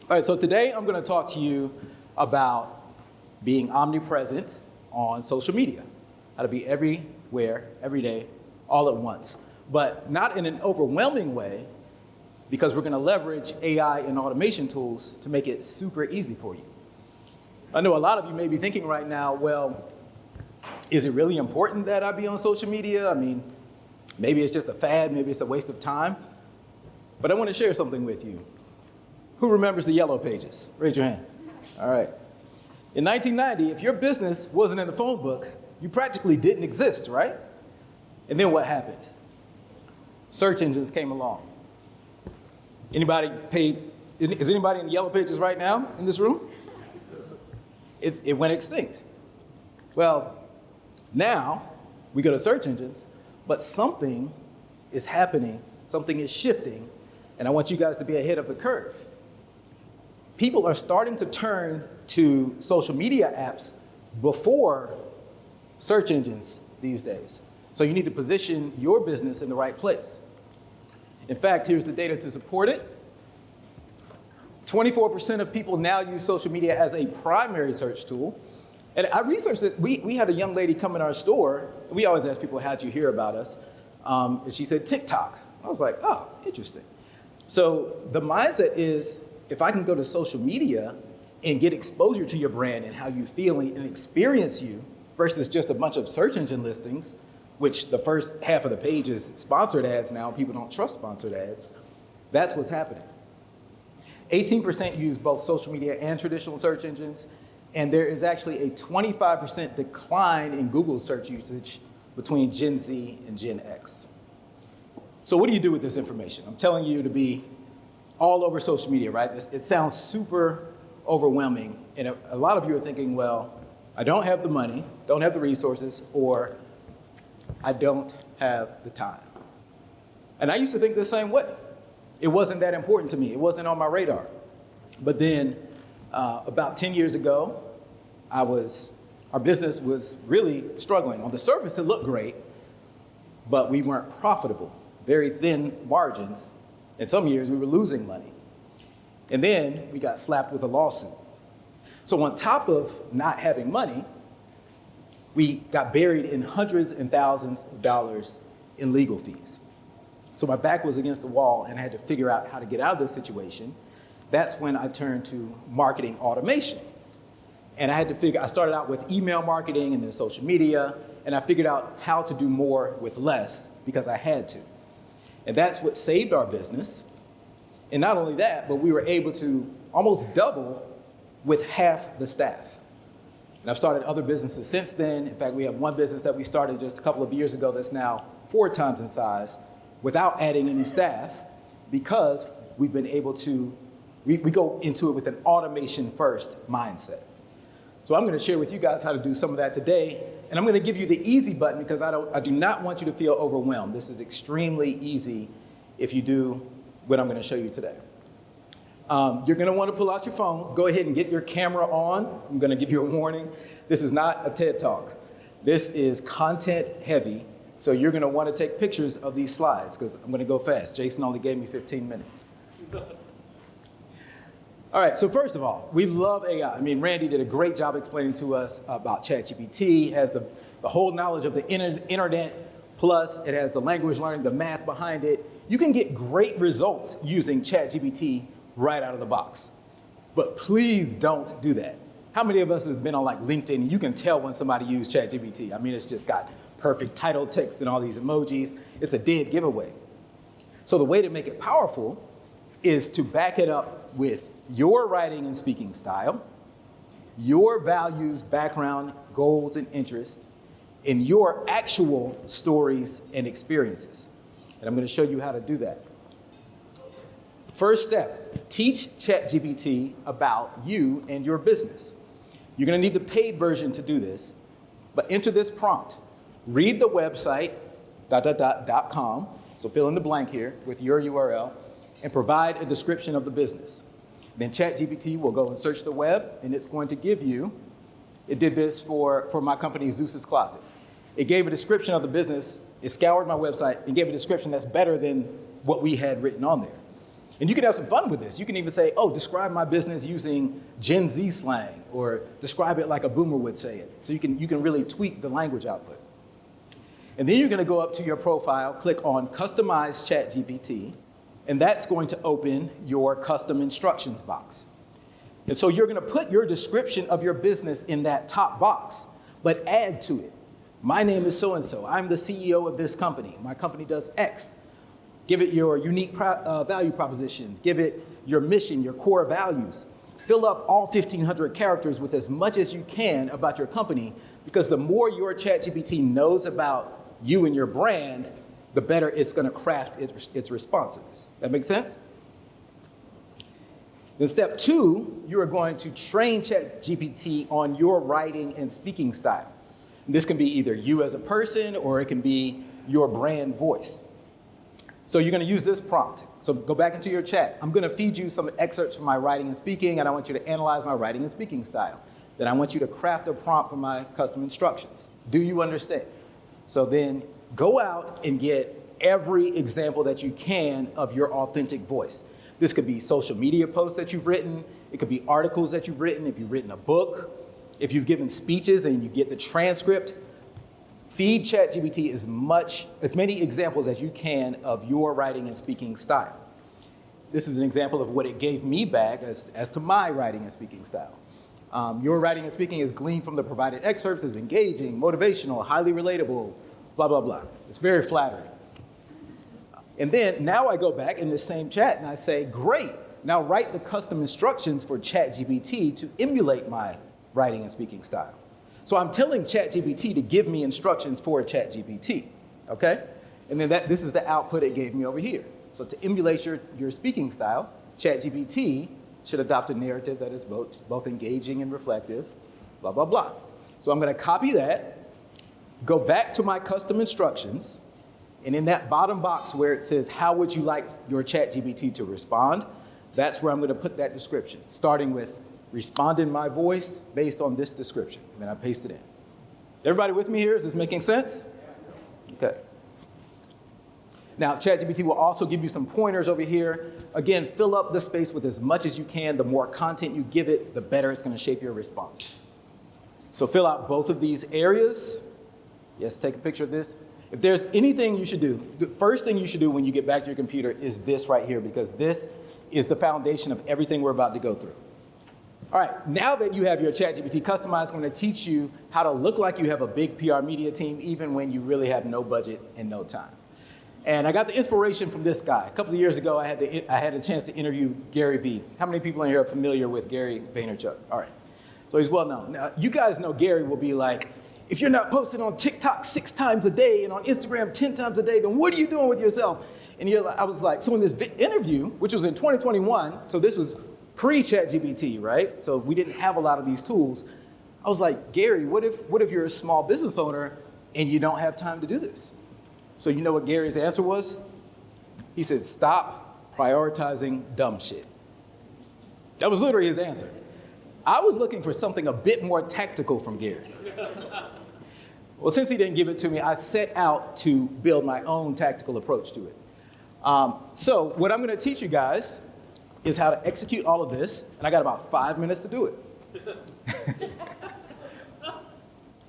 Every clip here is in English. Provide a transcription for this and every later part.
All right, so today I'm going to talk to you about being omnipresent on social media, how to be everywhere, every day, all at once, but not in an overwhelming way, because we're going to leverage AI and automation tools to make it super easy for you. I know a lot of you may be thinking right now, well, is it really important that I be on social media? I mean, maybe it's just a fad, maybe it's a waste of time. But I want to share something with you. Who remembers the yellow pages? Raise your hand. All right. In 1990, if your business wasn't in the phone book, you practically didn't exist, right? And then what happened? Search engines came along. Is anybody in the yellow pages right now in this room? It went extinct. Well, now we go to search engines, but something is happening, something is shifting, and I want you guys to be ahead of the curve. People are starting to turn to social media apps before search engines these days. So you need to position your business in the right place. In fact, here's the data to support it. 24% of people now use social media as a primary search tool. And I researched it. We had a young lady come in our store. We always ask people, how'd you hear about us? And she said, TikTok. I was like, oh, interesting. So the mindset is, if I can go to social media and get exposure to your brand and how you feel and experience you versus just a bunch of search engine listings, which the first half of the page is sponsored ads now, people don't trust sponsored ads, that's what's happening. 18% use both social media and traditional search engines, and there is actually a 25% decline in Google search usage between Gen Z and Gen X. So what do you do with this information? I'm telling you to be all over social media, right? It sounds super overwhelming, and a lot of you are thinking, well, I don't have the money, don't have the resources, or I don't have the time. And I used to think the same way. It wasn't that important to me. It wasn't on my radar. But then about 10 years ago, our business was really struggling. On the surface, it looked great, but we weren't profitable, very thin margins. In some years, we were losing money. And then we got slapped with a lawsuit. So on top of not having money, we got buried in hundreds and thousands of dollars in legal fees. So my back was against the wall and I had to figure out how to get out of this situation. That's when I turned to marketing automation. And I started out with email marketing and then social media, and I figured out how to do more with less because I had to. And that's what saved our business. And not only that, but we were able to almost double with half the staff. And I've started other businesses since then. In fact, we have one business that we started just a couple of years ago that's now 4 times in size without adding any staff, because we've been able to, we go into it with an automation first mindset. So I'm going to share with you guys how to do some of that today. And I'm going to give you the easy button because I do not want you to feel overwhelmed. This is extremely easy if you do what I'm going to show you today. You're going to want to pull out your phones. Go ahead and get your camera on. I'm going to give you a warning. This is not a TED Talk. This is content heavy. So you're going to want to take pictures of these slides because I'm going to go fast. Jason only gave me 15 minutes. All right, so first of all, we love AI. I mean, Randy did a great job explaining to us about ChatGPT. It has the whole knowledge of the internet, plus it has the language learning, the math behind it. You can get great results using ChatGPT right out of the box. But please don't do that. How many of us has been on like LinkedIn and you can tell when somebody used ChatGPT? I mean, it's just got perfect title text and all these emojis. It's a dead giveaway. So the way to make it powerful is to back it up with your writing and speaking style, your values, background, goals, and interests, and your actual stories and experiences. And I'm going to show you how to do that. First step, teach ChatGPT about you and your business. You're going to need the paid version to do this, but enter this prompt. Read the website, .com, so fill in the blank here with your URL, and provide a description of the business. Then ChatGPT will go and search the web, and it's going to give you, it did this for my company, Zeus's Closet. It gave a description of the business, it scoured my website, and gave a description that's better than what we had written on there. And you can have some fun with this. You can even say, oh, describe my business using Gen Z slang, or describe it like a boomer would say it. So you can really tweak the language output. And then you're gonna go up to your profile, click on Customize ChatGPT, and that's going to open your custom instructions box. And so you're gonna put your description of your business in that top box, but add to it. My name is so-and-so. I'm the CEO of this company. My company does X. Give it your unique value propositions. Give it your mission, your core values. Fill up all 1,500 characters with as much as you can about your company, because the more your ChatGPT knows about you and your brand, the better it's gonna craft its responses. That make sense? Then step 2, you are going to train ChatGPT on your writing and speaking style. And this can be either you as a person, or it can be your brand voice. So you're gonna use this prompt. So go back into your chat. I'm gonna feed you some excerpts from my writing and speaking, and I want you to analyze my writing and speaking style. Then I want you to craft a prompt for my custom instructions. Do you understand? So then go out and get every example that you can of your authentic voice. This could be social media posts that you've written. It could be articles that you've written. If you've written a book, if you've given speeches and you get the transcript, feed ChatGPT as many examples as you can of your writing and speaking style. This is an example of what it gave me back as to my writing and speaking style. Your writing and speaking is gleaned from the provided excerpts, is engaging, motivational, highly relatable, blah, blah, blah. It's very flattering. And then now I go back in this same chat and I say, great, now write the custom instructions for ChatGPT to emulate my writing and speaking style. So I'm telling ChatGPT to give me instructions for ChatGPT, okay? And then this is the output it gave me over here. So to emulate your speaking style, ChatGPT should adopt a narrative that is both engaging and reflective, blah, blah, blah. So I'm gonna copy that, go back to my custom instructions, and in that bottom box where it says, how would you like your ChatGPT to respond? That's where I'm gonna put that description, starting with respond in my voice based on this description. And then I paste it in. Everybody with me here? Is this making sense? Okay. Now, ChatGPT will also give you some pointers over here. Again, fill up the space with as much as you can. The more content you give it, the better it's gonna shape your responses. So fill out both of these areas. Yes, take a picture of this. If there's anything you should do, the first thing you should do when you get back to your computer is this right here, because this is the foundation of everything we're about to go through. All right, now that you have your ChatGPT customized, I'm gonna teach you how to look like you have a big PR media team, even when you really have no budget and no time. And I got the inspiration from this guy. A couple of years ago, I had a chance to interview Gary Vee. How many people in here are familiar with Gary Vaynerchuk? All right, so he's well known. Now, you guys know Gary will be like, if you're not posting on TikTok 6 times a day and on Instagram 10 times a day, then what are you doing with yourself? And I was like, so in this interview, which was in 2021, so this was pre-ChatGPT, right? So we didn't have a lot of these tools. I was like, Gary, what if you're a small business owner and you don't have time to do this? So you know what Gary's answer was? He said, stop prioritizing dumb shit. That was literally his answer. I was looking for something a bit more tactical from Gary. Well, since he didn't give it to me, I set out to build my own tactical approach to it. So what I'm gonna teach you guys is how to execute all of this, and I got about 5 minutes to do it.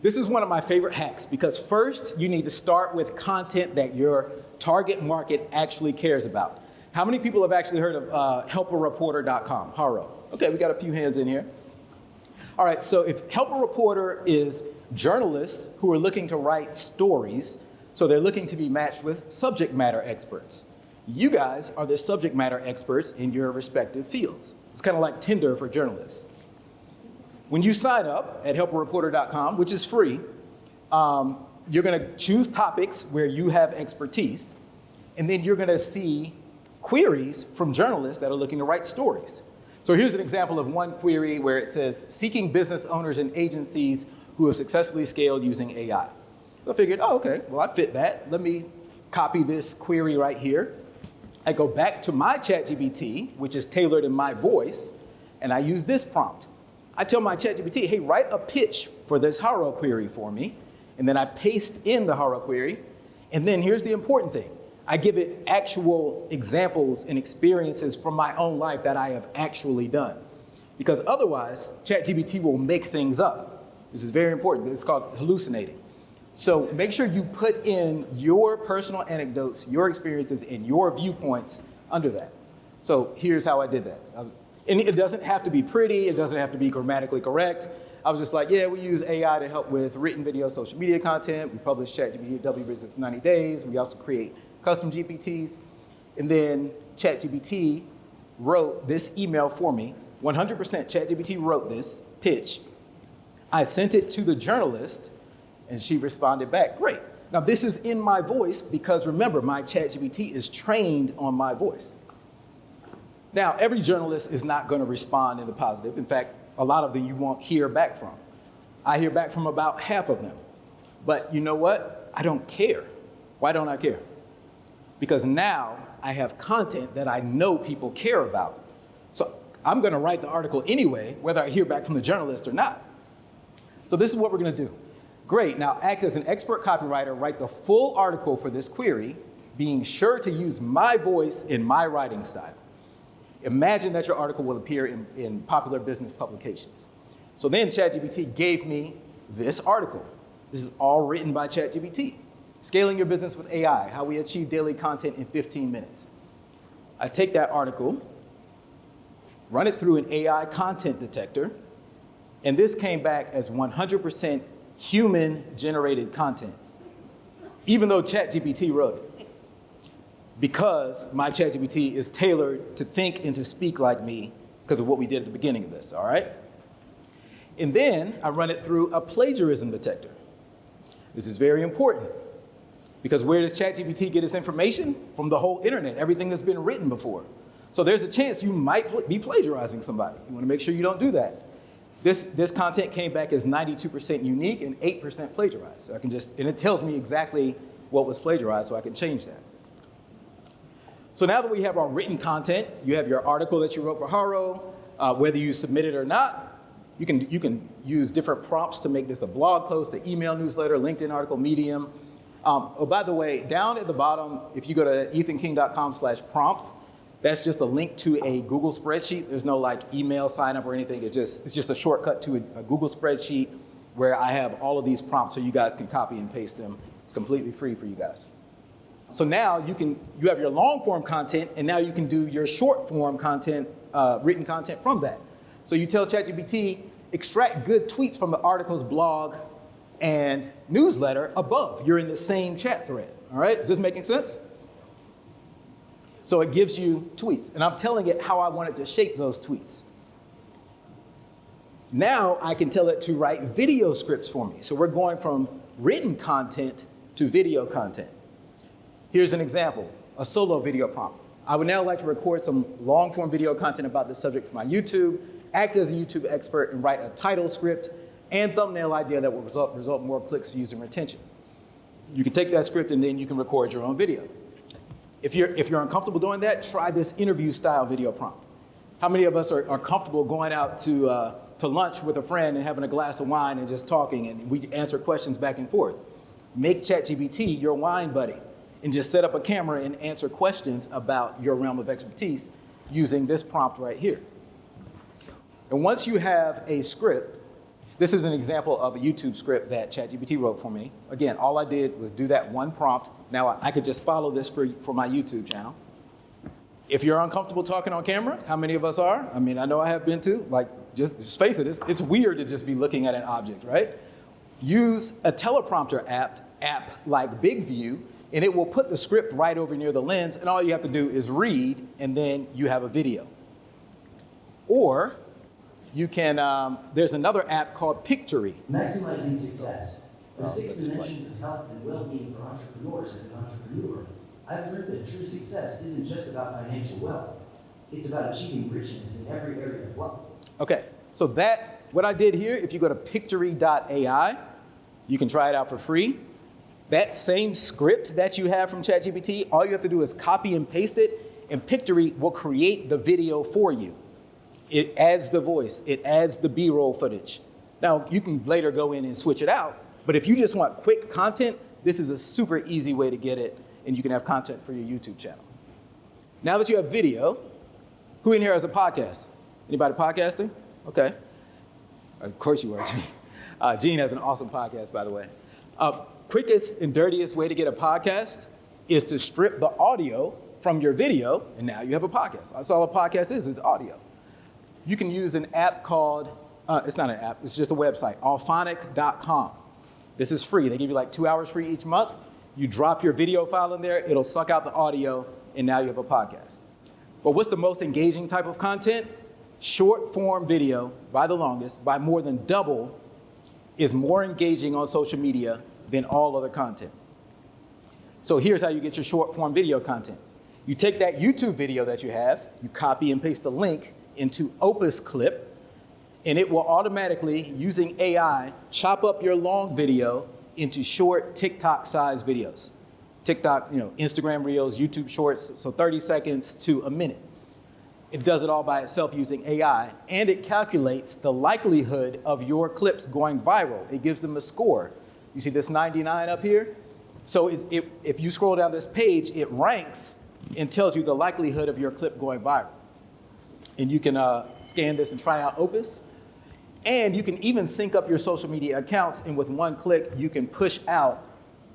This is one of my favorite hacks, because first you need to start with content that your target market actually cares about. How many people have actually heard of helpareporter.com, Haro? Okay, we got a few hands in here. All right, so if Help a Reporter is journalists who are looking to write stories, so they're looking to be matched with subject matter experts. You guys are the subject matter experts in your respective fields. It's kind of like Tinder for journalists. When you sign up at helpareporter.com, which is free, you're gonna choose topics where you have expertise, and then you're gonna see queries from journalists that are looking to write stories. So here's an example of one query where it says, seeking business owners and agencies who have successfully scaled using AI. So I figured, oh, okay, well, I fit that. Let me copy this query right here. I go back to my ChatGPT, which is tailored in my voice, and I use this prompt. I tell my ChatGPT, hey, write a pitch for this Haro query for me, and then I paste in the Haro query, and then here's the important thing. I give it actual examples and experiences from my own life that I have actually done. Because otherwise, ChatGPT will make things up. This is very important. It's called hallucinating. So make sure you put in your personal anecdotes, your experiences, and your viewpoints under that. So here's how I did that. And it doesn't have to be pretty. It doesn't have to be grammatically correct. I was just like, yeah, we use AI to help with written video, social media content. We publish ChatGPT W Business in 90 days. We also create custom GPTs. And then ChatGPT wrote this email for me. 100% ChatGPT wrote this pitch. I sent it to the journalist, and she responded back, great. Now this is in my voice because remember, my ChatGPT is trained on my voice. Now, every journalist is not going to respond in the positive. In fact, a lot of them you won't hear back from. I hear back from about half of them. But you know what? I don't care. Why don't I care? Because now I have content that I know people care about. So I'm going to write the article anyway, whether I hear back from the journalist or not. So this is what we're going to do. Great. Now act as an expert copywriter, write the full article for this query, being sure to use my voice in my writing style. Imagine that your article will appear in popular business publications. So then ChatGPT gave me this article. This is all written by ChatGPT. Scaling your business with AI, how we achieve daily content in 15 minutes. I take that article, run it through an AI content detector, and this came back as 100% human-generated content, even though ChatGPT wrote it. Because my ChatGPT is tailored to think and to speak like me because of what we did at the beginning of this, all right? And then I run it through a plagiarism detector. This is very important because where does ChatGPT get its information? From the whole internet, everything that's been written before. So there's a chance you might be plagiarizing somebody. You wanna make sure you don't do that. This content came back as 92% unique and 8% plagiarized. So I can just, and it tells me exactly what was plagiarized so I can change that. So now that we have our written content, you have your article that you wrote for Haro, whether you submit it or not, you can use different prompts to make this a blog post, an email newsletter, LinkedIn article, Medium. Oh, by the way, down at the bottom, if you go to ethanking.com/prompts, that's just a link to a Google spreadsheet. There's no like email sign up or anything. It's just a shortcut to a Google spreadsheet where I have all of these prompts so you guys can copy and paste them. It's completely free for you guys. So now you have your long form content, and now you can do your short form content, written content from that. So you tell ChatGPT, extract good tweets from the article's blog and newsletter above. You're in the same chat thread, all right? Is this making sense? So it gives you tweets, and I'm telling it how I want it to shape those tweets. Now I can tell it to write video scripts for me. So we're going from written content to video content. Here's an example, a solo video prompt. I would now like to record some long-form video content about this subject for my YouTube, act as a YouTube expert, and write a title script and thumbnail idea that will result in more clicks, views, and retentions. You can take that script and then you can record your own video. If you're uncomfortable doing that, try this interview-style video prompt. How many of us are comfortable going out to lunch with a friend and having a glass of wine and just talking, and we answer questions back and forth? Make ChatGPT your wine buddy, and just set up a camera and answer questions about your realm of expertise using this prompt right here. And once you have a script, this is an example of a YouTube script that ChatGPT wrote for me. Again, all I did was do that one prompt. Now I could just follow this for my YouTube channel. If you're uncomfortable talking on camera, how many of us are? I mean, I know I have been too. Like, just face it, it's weird to just be looking at an object, right? Use a teleprompter app like Big View, and it will put the script right over near the lens, and all you have to do is read, and then you have a video. Or you can, there's another app called Pictory. Maximizing success. The 6 dimensions of health and well-being for entrepreneurs. As an entrepreneur, I've learned that true success isn't just about financial wealth. It's about achieving richness in every area of life. Okay, so what I did here, if you go to pictory.ai, you can try it out for free. That same script that you have from ChatGPT, all you have to do is copy and paste it, and Pictory will create the video for you. It adds the voice, it adds the B-roll footage. Now, you can later go in and switch it out, but if you just want quick content, this is a super easy way to get it. and you can have content for your YouTube channel. Now that you have video, who in here has a podcast? Anybody podcasting? Okay. Of course you are, Gene. Gene has an awesome podcast, by the way. Quickest and dirtiest way to get a podcast is to strip the audio from your video, and now you have a podcast. That's all a podcast is, it's audio. You can use an app called, it's not an app, it's just a website, allphonic.com. This is free. They give you like 2 hours free each month. You drop your video file in there, it'll suck out the audio, and now you have a podcast. But what's the most engaging type of content? Short form video, by the longest, by more than double, is more engaging on social media than all other content. So here's how you get your short form video content. You take that YouTube video that you have, you copy and paste the link into Opus Clip, and it will automatically, using AI, chop up your long video into short TikTok-sized videos. TikTok, Instagram Reels, YouTube Shorts, so 30 seconds to a minute. It does it all by itself using AI, and it calculates the likelihood of your clips going viral. It gives them a score. You see this 99 up here? So if you scroll down this page, it ranks and tells you the likelihood of your clip going viral. And you can scan this and try out Opus. And you can even sync up your social media accounts, and with one click, you can push out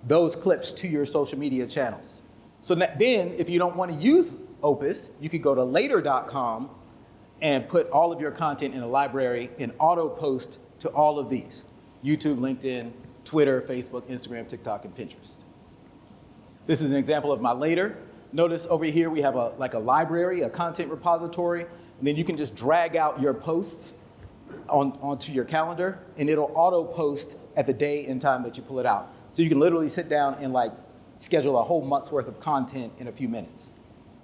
those clips to your social media channels. So then, if you don't want to use Opus, you could go to later.com and put all of your content in a library and auto post to all of these: YouTube, LinkedIn, Twitter, Facebook, Instagram, TikTok, and Pinterest. This is an example of my later. Notice over here we have a library, a content repository, and then you can just drag out your posts onto your calendar, and it'll auto post at the day and time that you pull it out. So you can literally sit down and schedule a whole month's worth of content in a few minutes.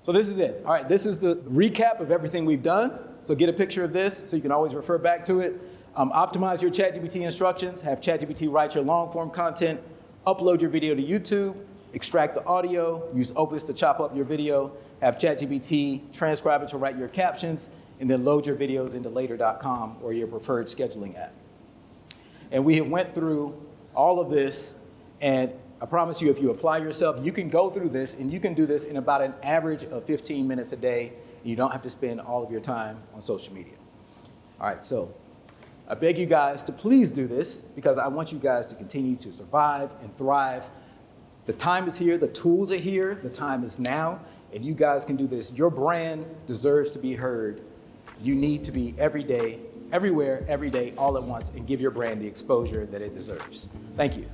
So this is it. All right, this is the recap of everything we've done. So get a picture of this so you can always refer back to it. Optimize your ChatGPT instructions, have ChatGPT write your long form content, upload your video to YouTube, extract the audio, use Opus to chop up your video, have ChatGPT transcribe it to write your captions, and then load your videos into later.com or your preferred scheduling app. And we have went through all of this, and I promise you, if you apply yourself, you can go through this, and you can do this in about an average of 15 minutes a day, and you don't have to spend all of your time on social media. All right, so I beg you guys to please do this, because I want you guys to continue to survive and thrive. The time is here, the tools are here, the time is now, and you guys can do this. Your brand deserves to be heard. You need to be every day, everywhere, every day, all at once, and give your brand the exposure that it deserves. Thank you.